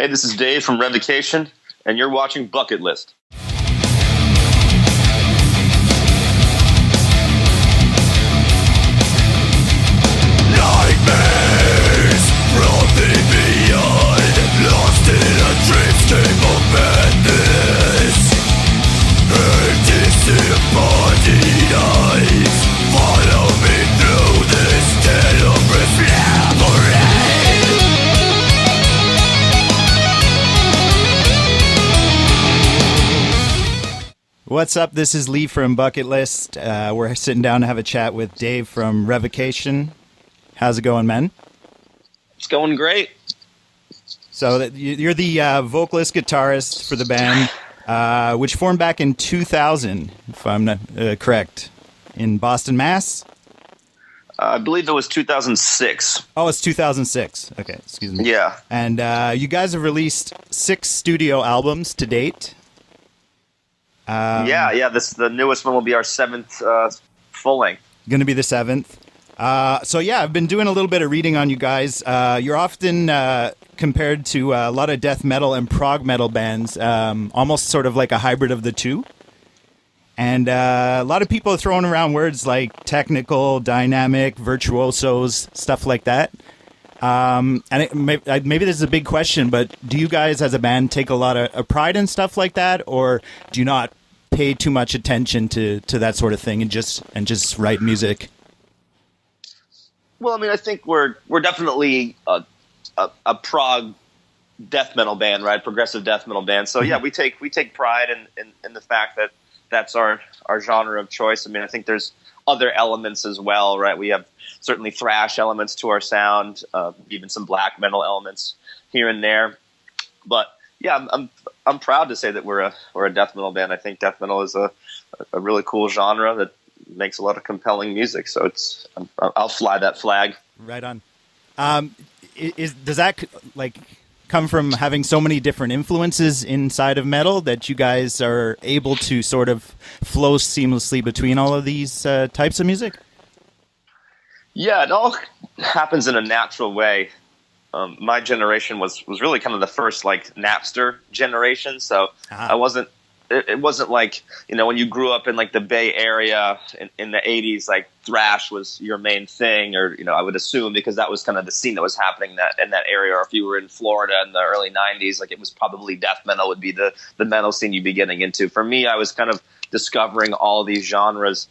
Hey, this is Dave from Revocation, and you're watching Bucketlist. Nightmares from the beyond, lost in a dreamscape of madness. Her disembodied eyes follow me through this tenebrous labyrinth. What's up? This is Lee from Bucketlist. We're sitting down to have a chat with Dave from Revocation. How's it going, man? It's going great. So you're the vocalist guitarist for the band, which formed back in 2000, if I'm not correct, in Boston, Mass. I believe it was 2006. Oh, it's 2006. Okay, excuse me. Yeah. And you guys have released 6 studio albums to date. The newest one will be our 7th full length. Going to be the 7th. I've been doing a little bit of reading on you guys. You're often compared to a lot of death metal and prog metal bands, almost sort of like a hybrid of the two. And a lot of people are throwing around words like technical, dynamic, virtuosos, stuff like that. Maybe this is a big question, but do you guys as a band take a lot of pride in stuff like that, or do you not pay too much attention to that sort of thing and just write music? Well, I mean, I think we're definitely a prog death metal band, right? Progressive death metal band. So yeah, we take pride in the fact that that's our genre of choice. I mean, I think there's other elements as well, right? We have certainly thrash elements to our sound, even some black metal elements here and there. But yeah, I'm proud to say that we're a death metal band. I think death metal is a really cool genre that makes a lot of compelling music. So I'll fly that flag. Right on. Does that come from having so many different influences inside of metal that you guys are able to sort of flow seamlessly between all of these types of music? Yeah, it all happens in a natural way. My generation was really kind of the first Napster generation, so it wasn't like, when you grew up in the Bay Area in the 80s, thrash was your main thing, or I would assume, because that was kind of the scene that was happening in that area. Or if you were in Florida in the early 90s, it was probably death metal would be the metal scene you'd be getting into. For me, I was kind of discovering all these genres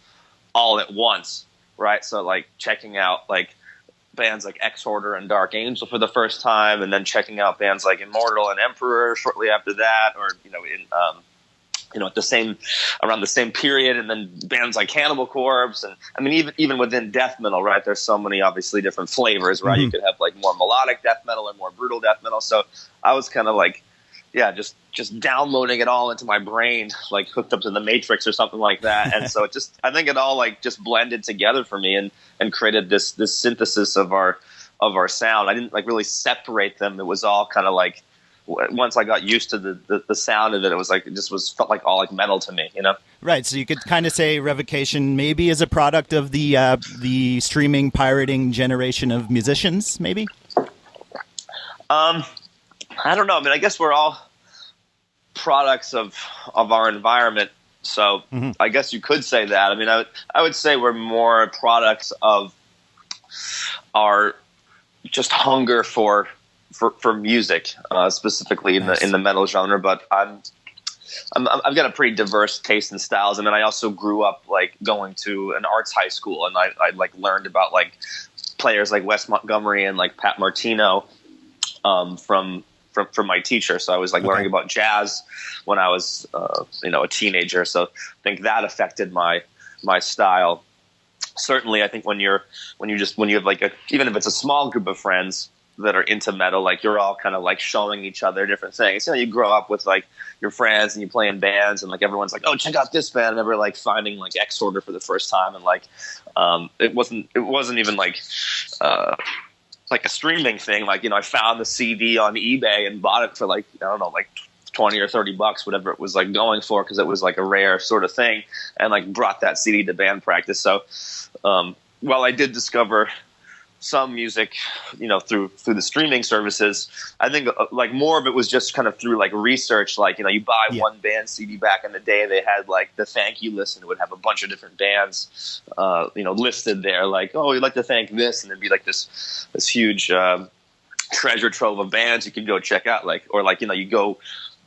all at once, right? So checking out bands like Exhorder and Dark Angel for the first time, and then checking out bands like Immortal and Emperor shortly after that, or around the same period, and then bands like Cannibal Corpse, and I mean even within death metal, right? There's so many obviously different flavors, right? Mm-hmm. You could have more melodic death metal and more brutal death metal. So I was kind of just downloading it all into my brain, hooked up to the Matrix or something like that. And so I think it all just blended together for me and created this synthesis of our sound. I didn't really separate them. It was all kind of once I got used to the sound of it, it was felt like all metal to me, Right. So you could kind of say Revocation maybe is a product of the streaming pirating generation of musicians, maybe. I don't know. I mean, I guess we're all products of our environment. So I guess you could say that. I mean, I would say we're more products of our just hunger for music, specifically in the metal genre. But I've got a pretty diverse taste in styles. I mean, I also grew up going to an arts high school, and I learned about players like Wes Montgomery and Pat Martino from my teacher. So I was learning about jazz when I was a teenager. So I think that affected my style. Certainly, I think when you have even if it's a small group of friends that are into metal, you're all kind of showing each other different things. You grow up with your friends and you play in bands, and everyone's oh, check out this band. I remember finding Exhorder for the first time, and it wasn't even a streaming thing. I found the CD on eBay and bought it for I don't know, 20 or 30 bucks, whatever it was going for, because it was a rare sort of thing, and brought that CD to band practice. So while I did discover some music, through the streaming services. I think like more of it was just kind of through like research. Like, you buy one band CD back in the day, they had like the thank you list, and it would have a bunch of different bands, listed there. Like, oh, we'd like to thank this, and it'd be like this huge treasure trove of bands you could go check out. Like, or like, you go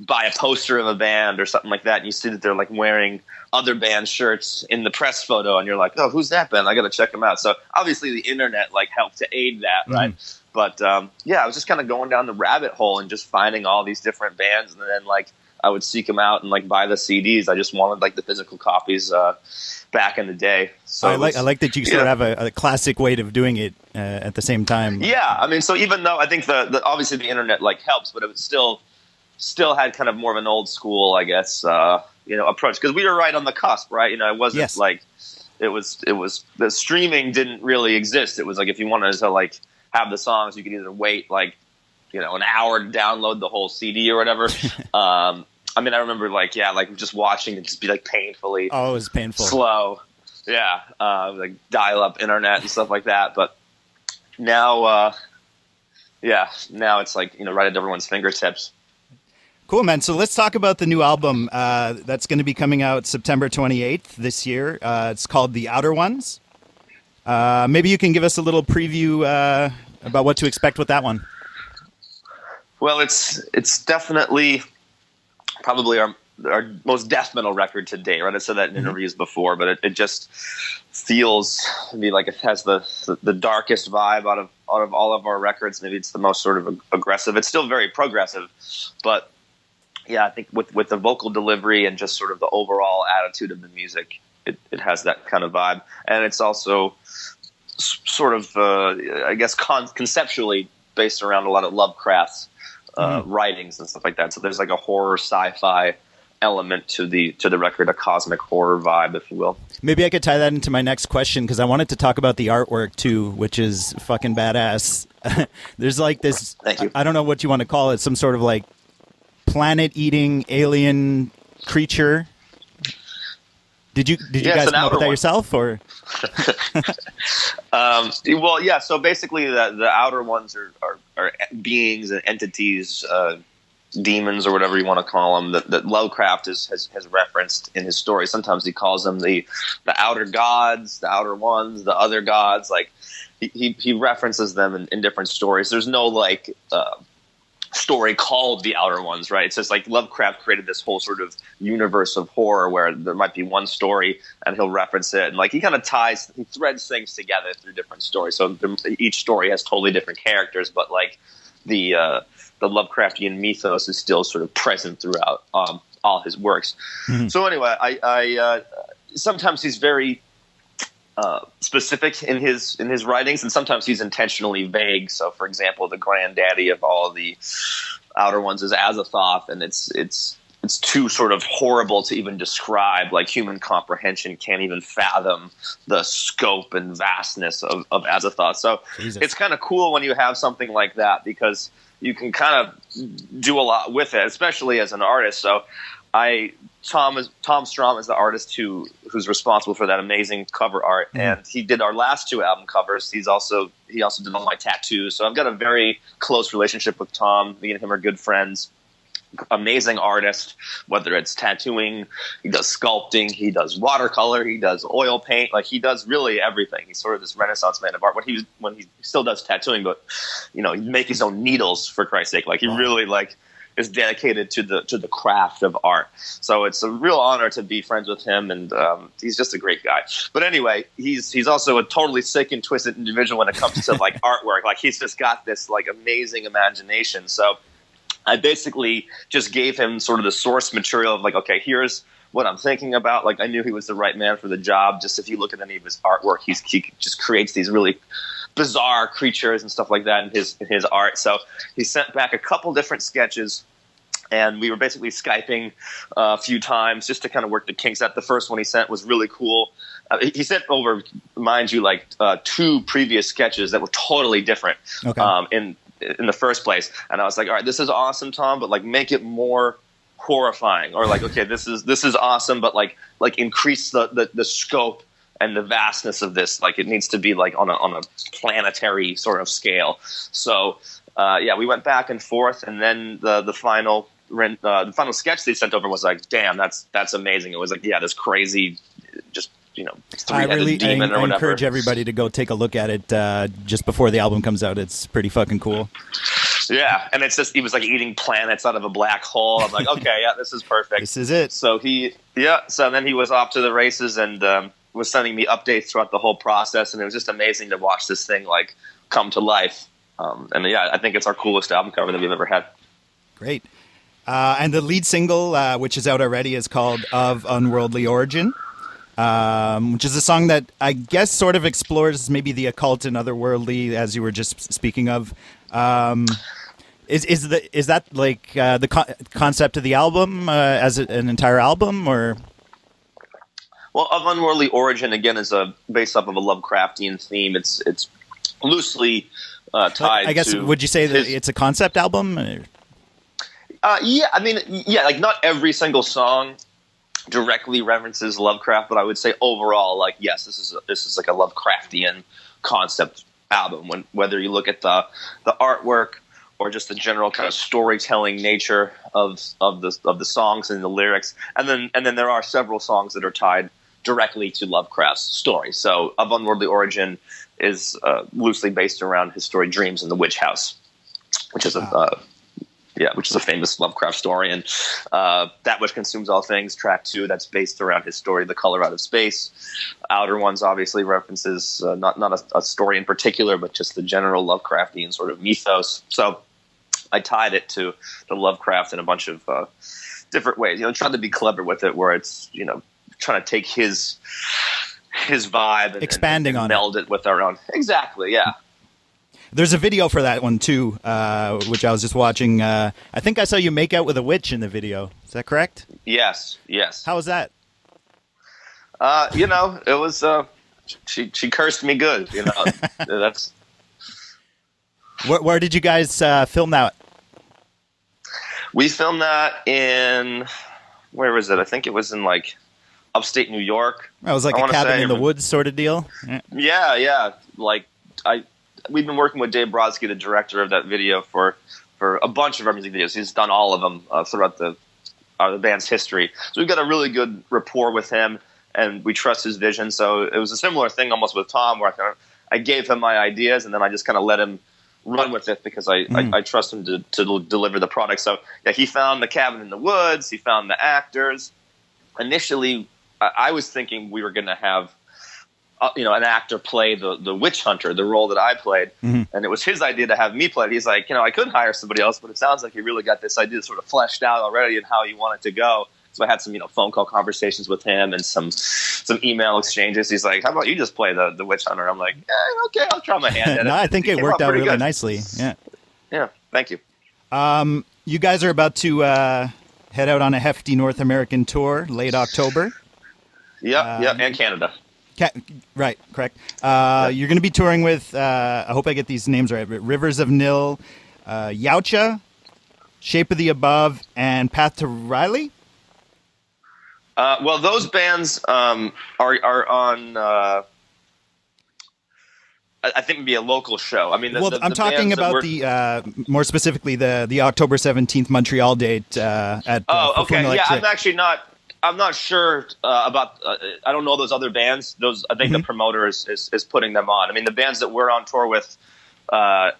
buy a poster of a band or something like that, and you see that they're like wearing other band shirts in the press photo, and you're like, oh, who's that band? I got to check them out. So obviously the internet like helped to aid that, right? But I was just kind of going down the rabbit hole and just finding all these different bands, and then like I would seek them out and like buy the CDs. I just wanted like the physical copies back in the day. So I like that you sort of have a classic way of doing it at the same time. Yeah, I mean, so even though I think the obviously the internet like helps, but it was still had kind of more of an old school, I guess, approach, because we were right on the cusp, right? It wasn't like it was the streaming didn't really exist. It was like if you wanted to like have the songs, you could either wait like an hour to download the whole CD or whatever. I mean, I remember like just watching it just be like painfully it was painful, slow, like dial up internet and stuff like that. But now now it's like right at everyone's fingertips. Cool, man. So let's talk about the new album that's going to be coming out September 28th this year. It's called The Outer Ones. Maybe you can give us a little preview about what to expect with that one. Well, it's definitely probably our most death metal record to date, right? I said that in interviews before, but it just feels to me like it has the darkest vibe out of all of our records. Maybe it's the most sort of aggressive. It's still very progressive, but yeah, I think with the vocal delivery and just sort of the overall attitude of the music, it has that kind of vibe. And it's also sort of, I guess, conceptually based around a lot of Lovecraft's writings and stuff like that. So there's like a horror sci-fi element to the record, a cosmic horror vibe, if you will. Maybe I could tie that into my next question, because I wanted to talk about the artwork too, which is fucking badass. There's like this, Thank you. I don't know what you want to call it, some sort of like planet-eating alien creature. Did you guys come up with that yourself, or? Well, yeah. So basically, the outer ones are beings and entities, demons or whatever you want to call them, that Lovecraft has referenced in his story. Sometimes he calls them the outer gods, the outer ones, the other gods. Like he references them in different stories. There's no like story called the Outer Ones, right? It's just like Lovecraft created this whole sort of universe of horror where there might be one story and he'll reference it, and like he threads things together through different stories. So each story has totally different characters, but like the Lovecraftian mythos is still sort of present throughout all his works. So anyway, I sometimes he's very specific in his writings, and sometimes he's intentionally vague. So, for example, the granddaddy of all of the Outer Ones is Azathoth, and it's too sort of horrible to even describe. Like human comprehension can't even fathom the scope and vastness of Azathoth. So It's kind of cool when you have something like that, because you can kind of do a lot with it, especially as an artist. So Tom Strom is the artist who's responsible for that amazing cover art, and he did our last two album covers. He also did all my tattoos. So I've got a very close relationship with Tom. Me and him are good friends. Amazing artist, whether it's tattooing, he does sculpting, he does watercolor, he does oil paint, like he does really everything. He's sort of this Renaissance man of art. When he still does tattooing, but he'd make his own needles, for Christ's sake. Like he really is dedicated to the craft of art. So it's a real honor to be friends with him, and he's just a great guy. But anyway, he's also a totally sick and twisted individual when it comes to like artwork. Like he's just got this like amazing imagination. So I basically just gave him sort of the source material of like, okay, here's what I'm thinking about. Like I knew he was the right man for the job. Just if you look at any of his artwork, he just creates these really bizarre creatures and stuff like that in his art. So he sent back a couple different sketches, and we were basically Skyping a few times just to kind of work the kinks out. The first one he sent was really cool. He sent over, mind you, like two previous sketches that were totally different. Okay. In the first place, and I was like, all right, this is awesome, Tom, but like make it more horrifying, or like, okay, this is awesome, but like increase the scope and the vastness of this. Like, it needs to be like on a planetary sort of scale. So we went back and forth, and then the final sketch they sent over was like, damn, that's amazing. It was like, yeah, this crazy, just, three-headed demon or whatever. I encourage everybody to go take a look at it just before the album comes out. It's pretty fucking cool. Yeah, and it's just, he was like eating planets out of a black hole. I'm like, okay, yeah, this is perfect. This is it. So then he was off to the races and was sending me updates throughout the whole process, and it was just amazing to watch this thing like come to life. I think it's our coolest album cover that we've ever had. Great. And the lead single, which is out already, is called Of Unworldly Origin. Which is a song that I guess sort of explores maybe the occult and otherworldly, as you were just speaking of. Is that like the concept of the album as an entire album, or? Well, Of Unworldly Origin again is based off of a Lovecraftian theme. It's loosely tied. I guess would you say that it's a concept album? Like not every single song directly references Lovecraft, but I would say overall, like, yes, this is like a Lovecraftian concept album. Whether you look at the artwork or just the general kind of storytelling nature of the songs and the lyrics, and then there are several songs that are tied directly to Lovecraft's story. So, Of Unworldly Origin is loosely based around his story Dreams in the Witch House, which is a famous Lovecraft story, and That Which Consumes All Things, track 2, that's based around his story, The Color Out of Space. Outer Ones obviously references not a story in particular, but just the general Lovecraftian sort of mythos. So I tied it to Lovecraft in a bunch of different ways. Trying to be clever with it, where it's trying to take his vibe and expanding and on meld it with our own. Exactly, yeah. There's a video for that one, too, which I was just watching. I think I saw you make out with a witch in the video. Is that correct? Yes. How was that? It was... she cursed me good, That's... Where did you guys film that? We filmed that in... Where was it? I think it was in, like, upstate New York. It was like a cabin in the woods sort of deal? Yeah. Like, we've been working with Dave Brodsky, the director of that video, for a bunch of our music videos. He's done all of them throughout the band's history. So we've got a really good rapport with him, and we trust his vision. So it was a similar thing almost with Tom, where I gave him my ideas, and then I just kind of let him run with it because I trust him to deliver the product. So yeah, he found the cabin in the woods. He found the actors. Initially, I was thinking we were going to have an actor play the witch hunter, the role that I played. Mm-hmm. And it was his idea to have me play it. He's like, I could hire somebody else, but it sounds like he really got this idea sort of fleshed out already and how he wanted to go. So I had some, phone call conversations with him and some email exchanges. He's like, how about you just play the witch hunter? I'm like, okay, I'll try my hand at it. No, I think it worked out really nicely. Yeah. Yeah. Thank you. You guys are about to head out on a hefty North American tour late October. Yeah. And Canada. Right, correct. You're going to be touring with, I hope I get these names right, but Rivers of Nil, Yautja, Shape of the Above, and Path to Riley? Well, those bands are on, I think, maybe a local show. I mean, I'm talking about more specifically the October 17th Montreal date at okay. Yeah, I'm not sure about. I don't know those other bands. I think the promoter is putting them on. I mean, the bands that we're on tour with are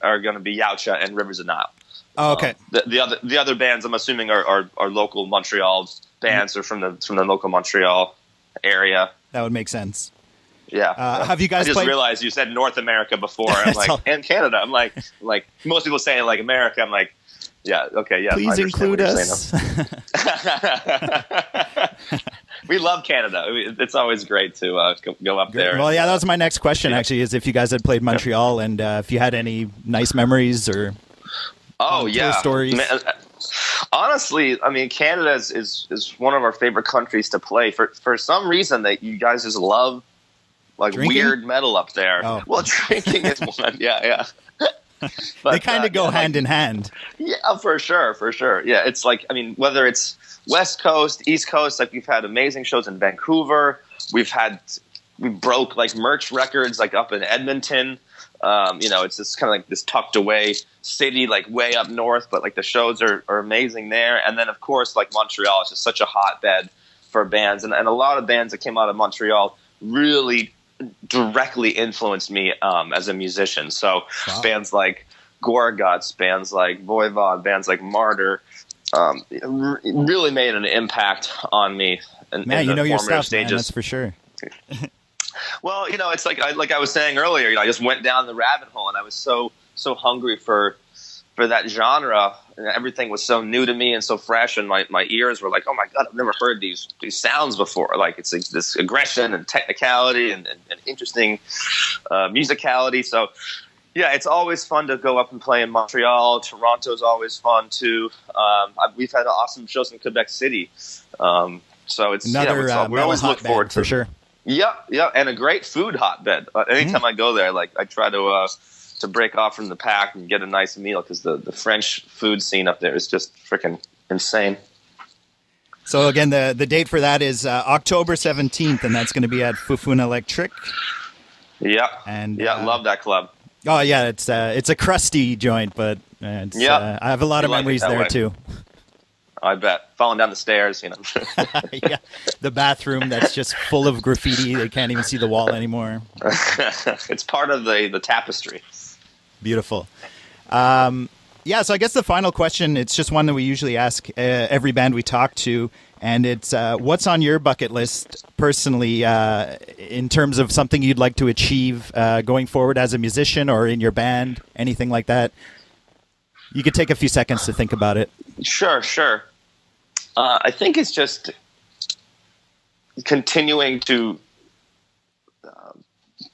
going to be Yautja and Rivers of Nile. Oh, okay. The other bands, I'm assuming, are local Montreal bands or from the local Montreal area. That would make sense. Yeah. Have you guys? I just realized you said North America before. I'm like, and Canada. I'm like most people say like America. I'm like. Yeah. Okay. Yeah. Please include us. We love Canada. It's always great to go up there. Well, yeah, that was my next question. Actually, is if you guys had played Montreal and if you had any nice memories or stories. Man, honestly, I mean, Canada is one of our favorite countries to play for some reason that you guys just love like drinking? Weird metal up there. Oh. Well, drinking is one. Yeah. But, they kind of go hand in hand. Yeah, for sure. Yeah, it's like, I mean, whether it's West Coast, East Coast, like we've had amazing shows in Vancouver. We've had we broke like merch records like up in Edmonton. It's just kind of like this tucked away city, like way up north, but like the shows are amazing there. And then of course, like Montreal is just such a hotbed for bands, and a lot of bands that came out of Montreal really directly influenced me as a musician. So bands like Gorguts, bands like Voivod, bands like Martyr, really made an impact on me. Man, you know your stuff, man, that's for sure. Well, it's like I was saying earlier, I just went down the rabbit hole, and I was so hungry for that genre, and everything was so new to me and so fresh, and my ears were like, oh my God, I've never heard these sounds before. Like it's like this aggression and technicality and interesting musicality. So yeah, it's always fun to go up and play in Montreal. Toronto's always fun too. We've had awesome shows in Quebec City. So it's another we always look forward to for sure. Yeah, and a great food hotbed. Anytime I go there, I try to break off from the pack and get a nice meal, because the French food scene up there is just freaking insane. So again, the date for that is October 17th, and that's going to be at Fufun Electric. Yeah, and love that club. Oh yeah, it's a crusty joint, but I have a lot of memories there too. I bet. Falling down the stairs, Yeah, the bathroom that's just full of graffiti. They can't even see the wall anymore. It's part of the tapestry. Beautiful. So I guess the final question, it's just one that we usually ask every band we talk to, and it's what's on your bucket list personally in terms of something you'd like to achieve going forward as a musician or in your band, anything like that? You could take a few seconds to think about it. Sure. I think it's just continuing to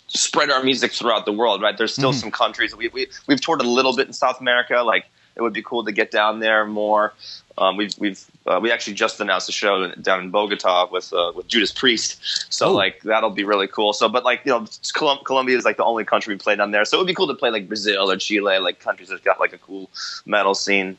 spread our music throughout the world, right? There's still some countries. We've toured a little bit in South America. Like, it would be cool to get down there more. We actually just announced a show down in Bogota with Judas Priest. So that'll be really cool. So, but Colombia is like the only country we played down there. So it would be cool to play like Brazil or Chile, like countries that got like a cool metal scene.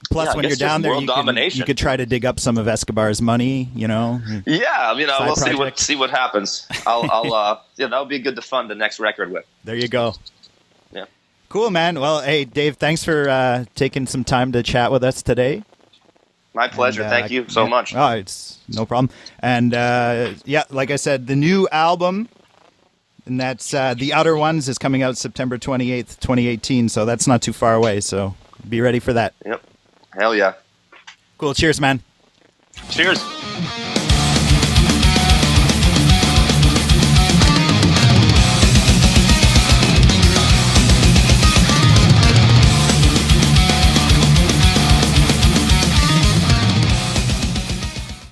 Plus, when you're down there, you could try to dig up some of Escobar's money, Yeah, we'll see what happens. That'll be good to fund the next record with. There you go. Yeah. Cool, man. Well, hey, Dave, thanks for taking some time to chat with us today. My pleasure. Thank you so much. Oh, it's no problem. And like I said, the new album, and that's The Outer Ones, is coming out September 28th, 2018. So that's not too far away. So be ready for that. Yep. Hell yeah. Cool. Cheers, man. Cheers.